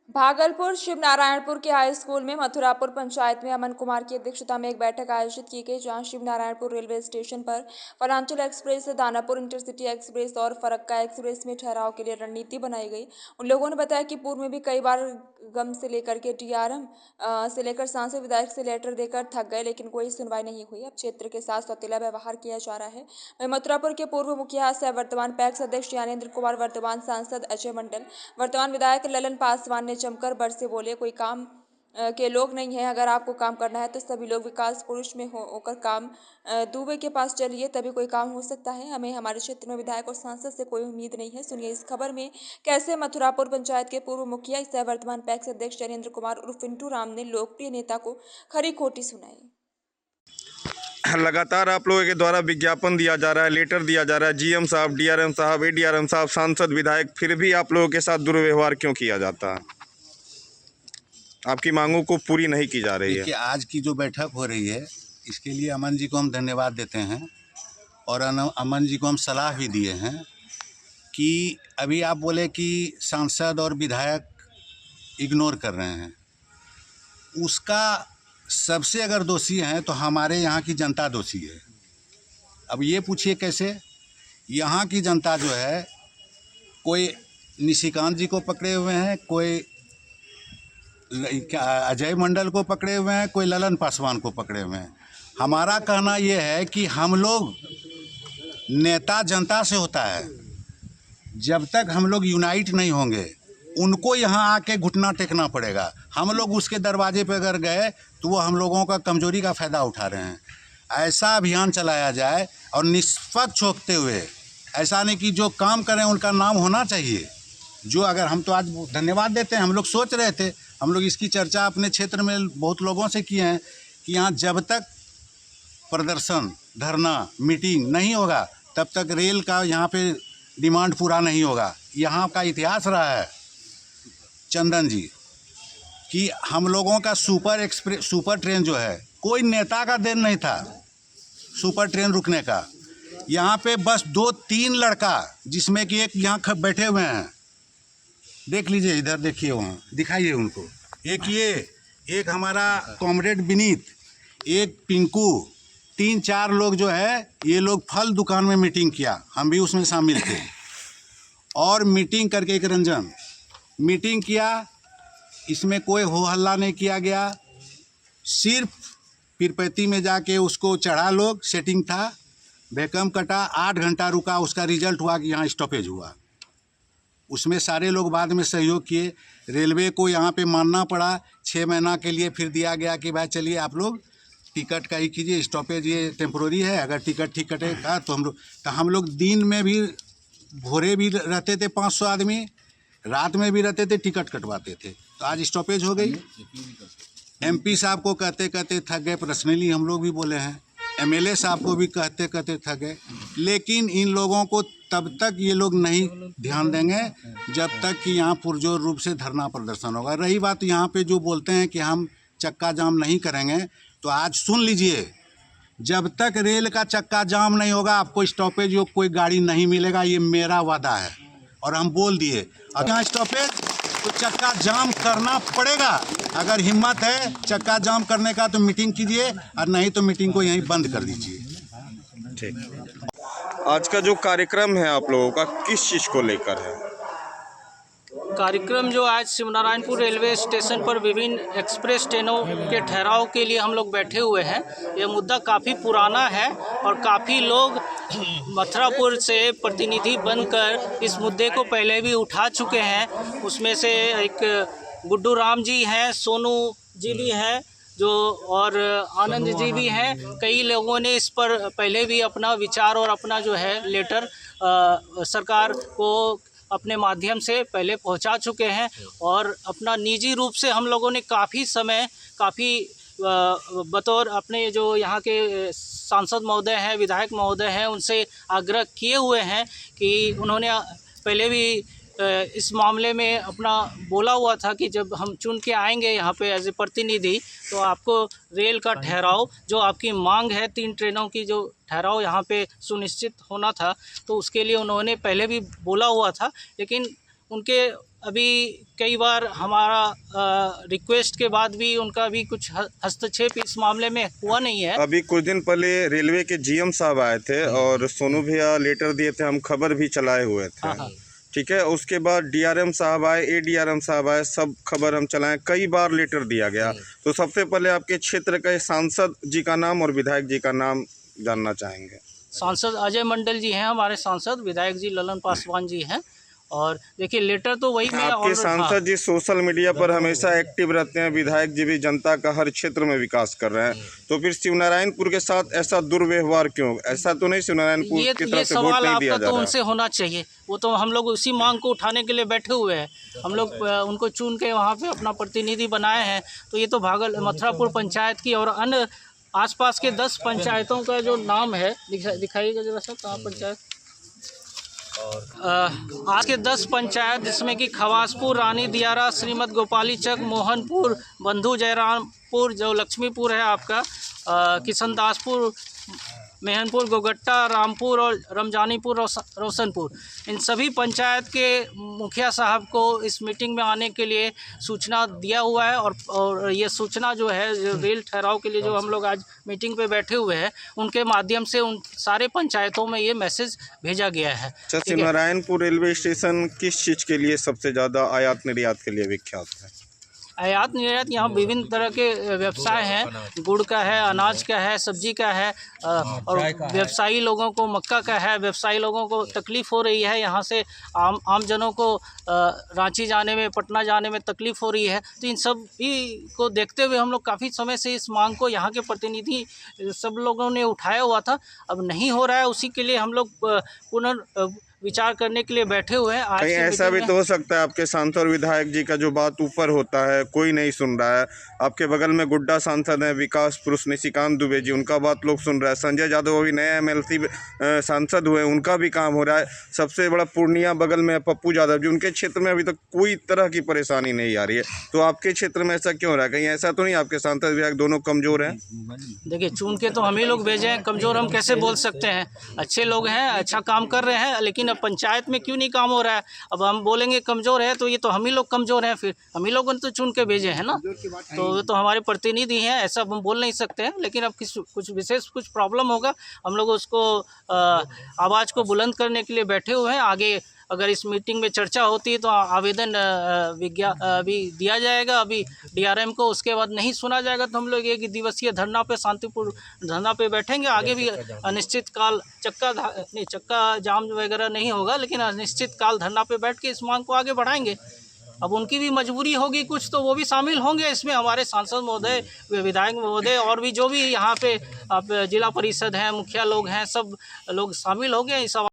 भागलपुर शिवनारायणपुर के high school में मथुरापुर पंचायत में अमन कुमार की अध्यक्षता में एक बैठक आयोजित की गई, जहां शिवनारायणपुर रेलवे स्टेशन पर वनांचल एक्सप्रेस, दानापुर इंटरसिटी एक्सप्रेस और फरक्का एक्सप्रेस में ठहराव के लिए रणनीति बनाई गई। उन लोगों ने बताया कि पूर्व में भी कई बार गम से लेकर के डीआरएम से लेकर सांसद विधायक से लेटर देकर थक गए, लेकिन कोई सुनवाई नहीं हुई। अब क्षेत्र के साथ सौतेला व्यवहार किया जा रहा है। वहीं मथुरापुर के पूर्व मुखिया सह वर्तमान पैक्स अध्यक्ष ज्ञानेंद्र कुमार, वर्तमान सांसद अजय मंडल, वर्तमान विधायक ललन पासवान ने जमकर बरसे बोले, कोई काम के लोग नहीं है। अगर आपको काम करना है तो सभी लोग विकास पुरुष में होकर काम दुबे के पास चलिए, तभी कोई काम हो सकता है। हमें हमारे क्षेत्र में विधायक और सांसद से कोई उम्मीद नहीं है। सुनिए इस खबर में कैसे मथुरापुर पंचायत के पूर्व मुखिया सह वर्तमान पैक्स अध्यक्ष ज्ञानेंद्र कुमार उर्फ पिंटू राम ने लोकप्रिय नेता को खरी खोटी सुनाई। लगातार आप लोगों के द्वारा विज्ञापन दिया जा रहा है, लेटर दिया जा रहा है, जीएम साहब, डीआरएम साहब, एडीआरएम साहब, सांसद, विधायक, फिर भी आप लोगों के साथ दुर्व्यवहार क्यों किया जाता है? आपकी मांगों को पूरी नहीं की जा रही है। देखिए, आज की जो बैठक हो रही है, इसके लिए अमन जी को हम धन्यवाद देते हैं और अमन जी को हम सलाह भी दिए हैं कि अभी आप बोले कि सांसद और विधायक इग्नोर कर रहे हैं, उसका सबसे अगर दोषी हैं तो हमारे यहाँ की जनता दोषी है। अब ये पूछिए कैसे? यहाँ की जनता जो है, कोई निशिकांत जी को पकड़े हुए हैं, कोई अजय मंडल को पकड़े हुए हैं, कोई ललन पासवान को पकड़े हुए हैं। हमारा कहना ये है कि हम लोग, नेता जनता से होता है, जब तक हम लोग यूनाइट नहीं होंगे उनको यहाँ आके घुटना टेकना पड़ेगा। हम लोग उसके दरवाजे पे अगर गए तो वो हम लोगों का कमजोरी का फ़ायदा उठा रहे हैं। ऐसा अभियान चलाया जाए और निष्पक्ष होते हुए, ऐसा नहीं कि जो काम करें उनका नाम होना चाहिए। जो अगर हम तो आज धन्यवाद देते हैं, हम लोग सोच रहे थे, हम लोग इसकी चर्चा अपने क्षेत्र में बहुत लोगों से किए हैं कि यहाँ जब तक प्रदर्शन, धरना, मीटिंग नहीं होगा तब तक रेल का यहाँ पे डिमांड पूरा नहीं होगा। यहाँ का इतिहास रहा है चंदन जी कि हम लोगों का सुपर ट्रेन जो है, कोई नेता का देन नहीं था सुपर ट्रेन रुकने का। यहाँ पे बस 2-3 लड़का, जिसमें कि एक यहाँ बैठे हुए हैं, देख लीजिए, इधर देखिए, वहाँ दिखाइए उनको, एक हमारा कॉमरेड विनीत, एक पिंकू, 3-4 लोग जो है, ये लोग फल दुकान में मीटिंग किया, हम भी उसमें शामिल थे। और मीटिंग करके एक रंजन मीटिंग किया, इसमें कोई हो हल्ला नहीं किया गया। सिर्फ पीरपैती में जाके उसको चढ़ा, लोग सेटिंग था, भैकम कटा, 8 घंटा रुका, उसका रिजल्ट हुआ कि यहाँ स्टॉपेज हुआ। उसमें सारे लोग बाद में सहयोग किए। रेलवे को यहाँ पे मानना पड़ा, 6 महीना के लिए फिर दिया गया कि भाई चलिए आप लोग टिकट का ही कीजिए, स्टॉपेज ये टेम्प्रोरी है, अगर टिकट ठीक कटेगा तो हम लोग दिन में भी, भोरे भी रहते थे 500 आदमी, रात में भी रहते थे, टिकट कटवाते थे। तो आज स्टॉपेज हो गई। एमपी साहब को कहते कहते थक गए, पर्सनली हम लोग भी बोले हैं, एमएलए साहब को भी कहते कहते थक गए। लेकिन इन लोगों को तब तक ये लोग नहीं ध्यान देंगे जब तक कि यहाँ पुरजोर रूप से धरना प्रदर्शन होगा। रही बात यहाँ पे जो बोलते हैं कि हम चक्का जाम नहीं करेंगे, तो आज सुन लीजिए, जब तक रेल का चक्का जाम नहीं होगा आपको स्टॉपेज या कोई गाड़ी नहीं मिलेगा, ये मेरा वादा है। और हम बोल दिए, अब यहाँ स्टॉपेज तो चक्का जाम करना पड़ेगा। अगर हिम्मत है चक्का जाम करने का तो मीटिंग कीजिए, और नहीं तो मीटिंग को यहीं बंद कर दीजिए। ठीक। आज का जो कार्यक्रम है आप लोगों का, किस चीज़ को लेकर है? कार्यक्रम जो आज शिवनारायणपुर रेलवे स्टेशन पर विभिन्न एक्सप्रेस ट्रेनों के ठहराव के लिए हम लोग बैठे हुए हैं। यह मुद्दा काफ़ी पुराना है और काफ़ी लोग मथुरापुर से प्रतिनिधि बनकर इस मुद्दे को पहले भी उठा चुके हैं। उसमें से एक गुड्डू राम जी हैं, सोनू जी भी हैं जो, और आनंद जी भी हैं। कई लोगों ने इस पर पहले भी अपना विचार और अपना जो है लेटर सरकार को अपने माध्यम से पहले पहुंचा चुके हैं। और अपना निजी रूप से हम लोगों ने काफ़ी समय, बतौर अपने जो यहाँ के सांसद महोदय हैं, विधायक महोदय हैं, उनसे आग्रह किए हुए हैं कि उन्होंने पहले भी इस मामले में अपना बोला हुआ था कि जब हम चुन के आएंगे यहाँ पे एज ए प्रतिनिधि, तो आपको रेल का ठहराव, जो आपकी मांग है 3 ट्रेनों की जो ठहराव यहाँ पे सुनिश्चित होना था, तो उसके लिए उन्होंने पहले भी बोला हुआ था। लेकिन उनके अभी कई बार हमारा रिक्वेस्ट के बाद भी उनका भी कुछ हस्तक्षेप इस मामले में हुआ नहीं है। अभी कुछ दिन पहले रेलवे के जीएम साहब आए थे और सोनू भैया लेटर दिए थे, हम खबर भी चलाए हुए थे। हाँ। ठीक है, उसके बाद डीआरएम साहब आए, एडीआरएम साहब आए, सब खबर हम चलाएं, कई बार लेटर दिया गया। तो सबसे पहले आपके क्षेत्र के सांसद जी का नाम और विधायक जी का नाम जानना चाहेंगे। सांसद अजय मंडल जी हैं हमारे सांसद, विधायक जी ललन पासवान जी हैं। और देखिए लेटर तो वही मैं आपके सांसद जी सोशल मीडिया पर हमेशा एक्टिव रहते हैं, विधायक जी भी जनता का हर क्षेत्र में विकास कर रहे हैं, तो फिर शिवनारायणपुर के साथ ऐसा दुर्व्यवहार क्यों? ऐसा तो नहीं शिवनारायणपुर की तरफ से वोट नहीं दिया जा रहा है। उनसे होना चाहिए, वो तो हम लोग उसी मांग को उठाने के लिए बैठे हुए हैं। हम लोग उनको चुन के वहाँ पे अपना प्रतिनिधि बनाए हैं। तो ये तो मथुरापुर पंचायत की और अन्य आसपास के 10 पंचायतों का जो नाम है, दिखाइएगा जरा सा कहाँ पंचायत। आज के 10 पंचायत जिसमें कि खवासपुर, रानी दियारा, श्रीमद गोपाली चक, मोहनपुर, बंधु जयरामपुर जो लक्ष्मीपुर है आपका, किशनदासपुर, मेहनपुर, गोगट्टा, रामपुर और रमजानीपुर, रोशनपुर, इन सभी पंचायत के मुखिया साहब को इस मीटिंग में आने के लिए सूचना दिया हुआ है। और ये सूचना जो है, जो रेल ठहराव के लिए जो हम लोग आज मीटिंग पे बैठे हुए हैं, उनके माध्यम से उन सारे पंचायतों में ये मैसेज भेजा गया है। अच्छा, शिवनारायणपुर रेलवे स्टेशन किस चीज़ के लिए सबसे ज़्यादा आयात निर्यात के लिए विख्यात है? आयात निर्यात यहाँ विभिन्न तरह के व्यवसाय हैं, गुड़ का है, अनाज का है, सब्जी का है, और व्यवसायी लोगों को मक्का का है। व्यवसायी लोगों को तकलीफ़ हो रही है, यहाँ से आम जनों को रांची जाने में, पटना जाने में तकलीफ़ हो रही है। तो इन सब को देखते हुए हम लोग काफ़ी समय से इस मांग को यहाँ के प्रतिनिधि सब लोगों ने उठाया हुआ था। अब नहीं हो रहा है, उसी के लिए हम लोग पुनर्विचार करने के लिए बैठे हुए हैं। कहीं ऐसा भी तो हो सकता है आपके सांसद और विधायक जी का जो बात ऊपर होता है कोई नहीं सुन रहा है। आपके बगल में गुड्डा सांसद हैं, विकास पुरुष निशिकांत दुबे जी, उनका बात लोग सुन रहे हैं। संजय यादव अभी नए एमएलसी सांसद हुए, उनका भी काम हो रहा है। सबसे बड़ा पूर्णिया बगल में पप्पू यादव जी, उनके क्षेत्र में अभी तक कोई तरह की परेशानी नहीं आ रही है। तो आपके क्षेत्र में ऐसा क्यों हो रहा है? कहीं ऐसा तो नहीं आपके सांसद विधायक दोनों कमज़ोर हैं? देखिए, चुन के तो हम ही लोग भेजे हैं, कमज़ोर हम कैसे बोल सकते हैं? अच्छे लोग हैं, अच्छा काम कर रहे हैं, लेकिन अब पंचायत में क्यों नहीं काम हो रहा है? अब हम बोलेंगे कमज़ोर है तो ये तो हम ही लोग कमज़ोर हैं, फिर हम ही लोगों ने तो चुन के भेजे हैं ना। तो हमारे प्रतिनिधि हैं, ऐसा हम बोल नहीं सकते हैं। लेकिन अब कुछ विशेष कुछ प्रॉब्लम होगा, हम लोग उसको आवाज़ को बुलंद करने के लिए बैठे हुए हैं। आगे अगर इस मीटिंग में चर्चा होती है तो आवेदन अभी दिया जाएगा अभी डीआरएम को। उसके बाद नहीं सुना जाएगा तो हम लोग 1 दिवसीय धरना पे, शांतिपूर्ण धरना पे बैठेंगे। आगे भी अनिश्चित काल चक्का जाम वगैरह नहीं होगा, लेकिन अनिश्चित काल धरना पे बैठ के इस मांग को आगे बढ़ाएंगे। अब उनकी भी मजबूरी होगी कुछ, तो वो भी शामिल होंगे इसमें। हमारे सांसद महोदय, विधायक महोदय और भी जो भी यहाँ पे जिला परिषद हैं, मुखिया लोग हैं, सब लोग शामिल होंगे इस